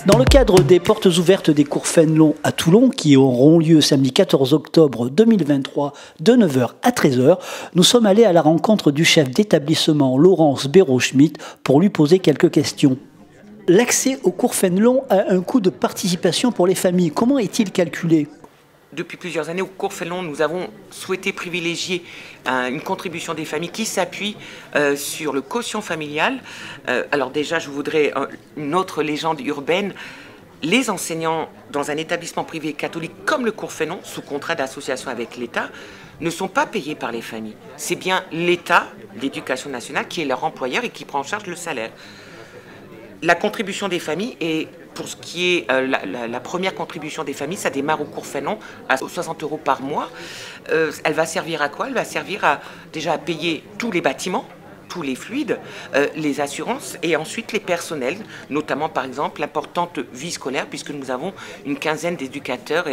Dans le cadre des portes ouvertes des cours Fénelon à Toulon, qui auront lieu samedi 14 octobre 2023 de 9 h à 13 h, nous sommes allés à la rencontre du chef d'établissement Laurence Béraud-Schmitt pour lui poser quelques questions. L'accès aux cours Fénelon a un coût de participation pour les familles. Comment est-il calculé ? Depuis plusieurs années, au cours Fénelon, nous avons souhaité privilégier une contribution des familles qui s'appuie sur le quotient familial. Alors déjà, je voudrais une autre légende urbaine. Les enseignants dans un établissement privé catholique comme le cours Fénelon, sous contrat d'association avec l'État, ne sont pas payés par les familles. C'est bien l'État, l'Éducation nationale, qui est leur employeur et qui prend en charge le salaire. La contribution des familles est... Pour ce qui est la première contribution des familles, ça démarre au cours Fénelon à 60 € par mois. Elle va servir à quoi? Elle va servir déjà à payer tous les bâtiments, tous les fluides, les assurances et ensuite les personnels, notamment par exemple l'importante vie scolaire, puisque nous avons une quinzaine d'éducateurs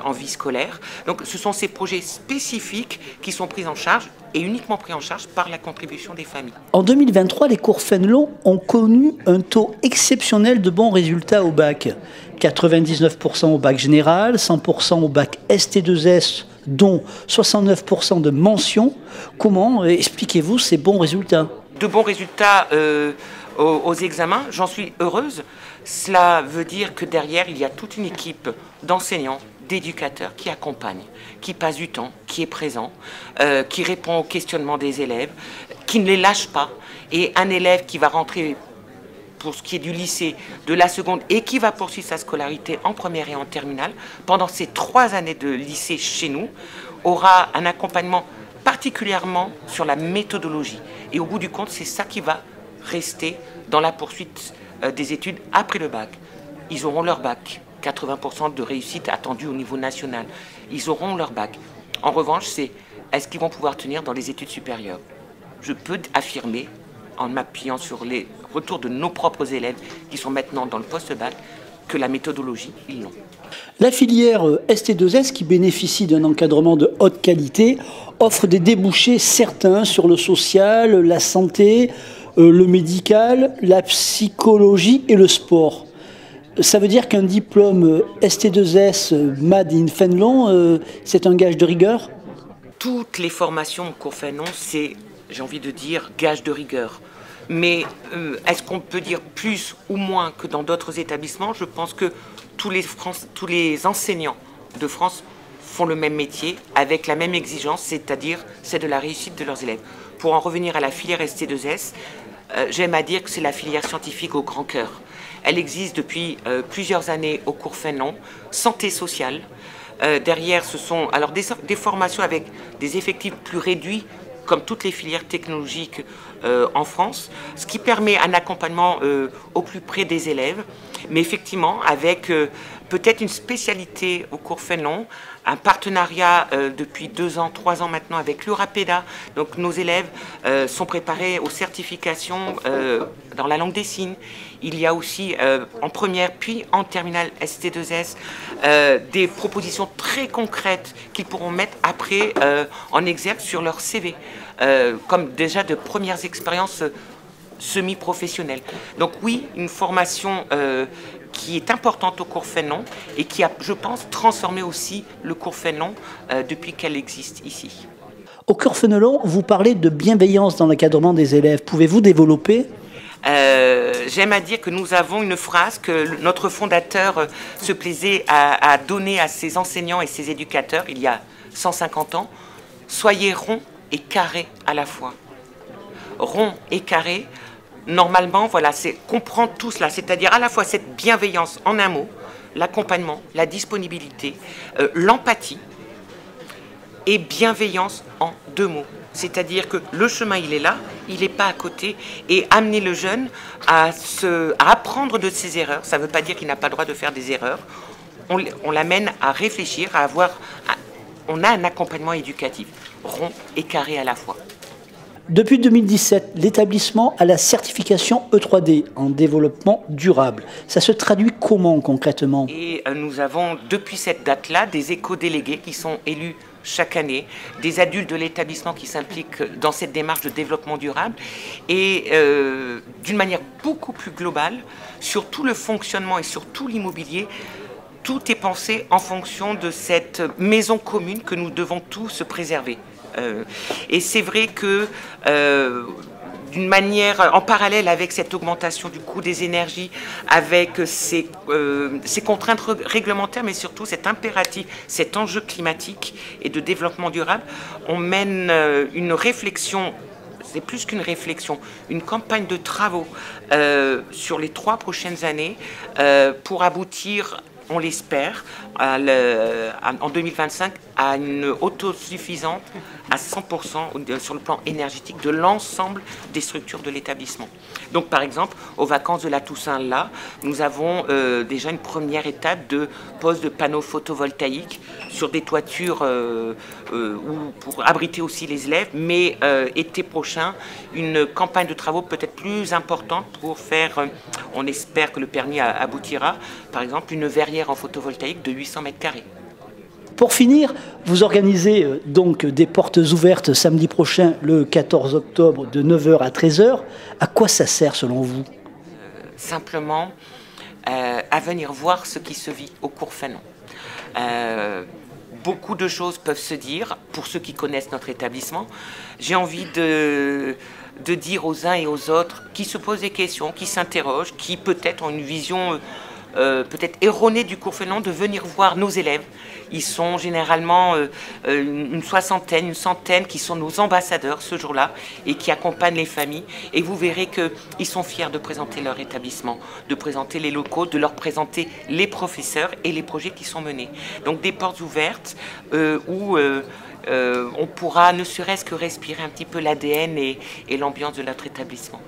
en vie scolaire. Donc ce sont ces projets spécifiques qui sont pris en charge et uniquement pris en charge par la contribution des familles. En 2023, les cours Fénelon ont connu un taux exceptionnel de bons résultats au bac. 99% au bac général, 100% au bac ST2S, dont 69% de mentions. Comment expliquez-vous ces bons résultats? De bons résultats aux examens, j'en suis heureuse. Cela veut dire que derrière, il y a toute une équipe d'enseignants, d'éducateurs qui accompagnent, qui passe du temps, qui est présent, qui répond aux questionnements des élèves, qui ne les lâche pas. Et un élève qui va rentrer pour ce qui est du lycée, de la seconde, et qui va poursuivre sa scolarité en première et en terminale, pendant ces 3 années de lycée chez nous, aura un accompagnement particulièrement sur la méthodologie. Et au bout du compte, c'est ça qui va rester dans la poursuite des études après le bac. Ils auront leur bac, 80% de réussite attendue au niveau national. Ils auront leur bac. En revanche, c'est est-ce qu'ils vont pouvoir tenir dans les études supérieures? Je peux affirmer, en m'appuyant sur les retours de nos propres élèves qui sont maintenant dans le post-bac, que la méthodologie, ils l'ont. La filière ST2S, qui bénéficie d'un encadrement de haute qualité, offre des débouchés certains sur le social, la santé, le médical, la psychologie et le sport. Ça veut dire qu'un diplôme ST2S Made in Fénelon, c'est un gage de rigueur? Toutes les formations au cours Fénelon, c'est, j'ai envie de dire, gage de rigueur. Mais est-ce qu'on peut dire plus ou moins que dans d'autres établissements? Je pense que tous les enseignants de France font le même métier avec la même exigence, c'est-à-dire c'est de la réussite de leurs élèves. Pour en revenir à la filière ST2S, j'aime à dire que c'est la filière scientifique au grand cœur. Elle existe depuis plusieurs années au cours Fénelon, santé sociale. Derrière, ce sont alors des formations avec des effectifs plus réduits, comme toutes les filières technologiques en France, ce qui permet un accompagnement au plus près des élèves, mais effectivement avec peut-être une spécialité au cours Fénelon, un partenariat depuis 2 ans, 3 ans maintenant avec l'Urapeda. Donc nos élèves sont préparés aux certifications dans la langue des signes. Il y a aussi en première puis en terminale ST2S des propositions très concrètes qu'ils pourront mettre après en exergue sur leur CV, comme déjà de premières expériences semi-professionnelles. Donc oui, une formation qui est importante au cours Fénelon et qui a, je pense, transformé aussi le cours Fénelon depuis qu'elle existe ici. Au cours Fénelon, vous parlez de bienveillance dans l'encadrement des élèves. Pouvez-vous développer? J'aime à dire que nous avons une phrase que notre fondateur se plaisait à donner à ses enseignants et ses éducateurs il y a 150 ans. Soyez ronds et carrés à la fois. Rond et carré, normalement, voilà, c'est comprendre tout cela, c'est-à-dire à la fois cette bienveillance en un mot, l'accompagnement, la disponibilité, l'empathie et bienveillance en 2 mots. C'est-à-dire que le chemin, il est là, il n'est pas à côté, et amener le jeune à apprendre de ses erreurs. Ça ne veut pas dire qu'il n'a pas le droit de faire des erreurs. On l'amène à réfléchir, on a un accompagnement éducatif, rond et carré à la fois. Depuis 2017, l'établissement a la certification E3D en développement durable. Ça se traduit comment concrètement? Et nous avons depuis cette date-là des éco-délégués qui sont élus chaque année, des adultes de l'établissement qui s'impliquent dans cette démarche de développement durable et d'une manière beaucoup plus globale, sur tout le fonctionnement et sur tout l'immobilier, tout est pensé en fonction de cette maison commune que nous devons tous préserver. Et c'est vrai que d'une manière en parallèle avec cette augmentation du coût des énergies, avec ces contraintes réglementaires, mais surtout cet impératif, cet enjeu climatique et de développement durable, on mène une réflexion, c'est plus qu'une réflexion, une campagne de travaux sur les 3 prochaines années pour aboutir, on l'espère, en 2025 à une autosuffisance à 100% sur le plan énergétique de l'ensemble des structures de l'établissement. Donc par exemple, aux vacances de la Toussaint, là, nous avons déjà une première étape de pose de panneaux photovoltaïques sur des toitures pour abriter aussi les élèves, mais été prochain, une campagne de travaux peut-être plus importante pour faire, on espère que le permis aboutira, par exemple une verrière en photovoltaïque de 800 mètres carrés. Pour finir, vous organisez donc des portes ouvertes samedi prochain, le 14 octobre, de 9h à 13h. À quoi ça sert selon vous? Simplement à venir voir ce qui se vit au cours Fanon. Beaucoup de choses peuvent se dire pour ceux qui connaissent notre établissement. J'ai envie de dire aux uns et aux autres qui se posent des questions, qui s'interrogent, qui peut-être ont une vision peut-être erronée du cours Fanon, de venir voir nos élèves. Ils sont généralement une soixantaine, une centaine qui sont nos ambassadeurs ce jour-là et qui accompagnent les familles. Et vous verrez qu'ils sont fiers de présenter leur établissement, de présenter les locaux, de leur présenter les professeurs et les projets qui sont menés. Donc des portes ouvertes où on pourra ne serait-ce que respirer un petit peu l'ADN et l'ambiance de notre établissement.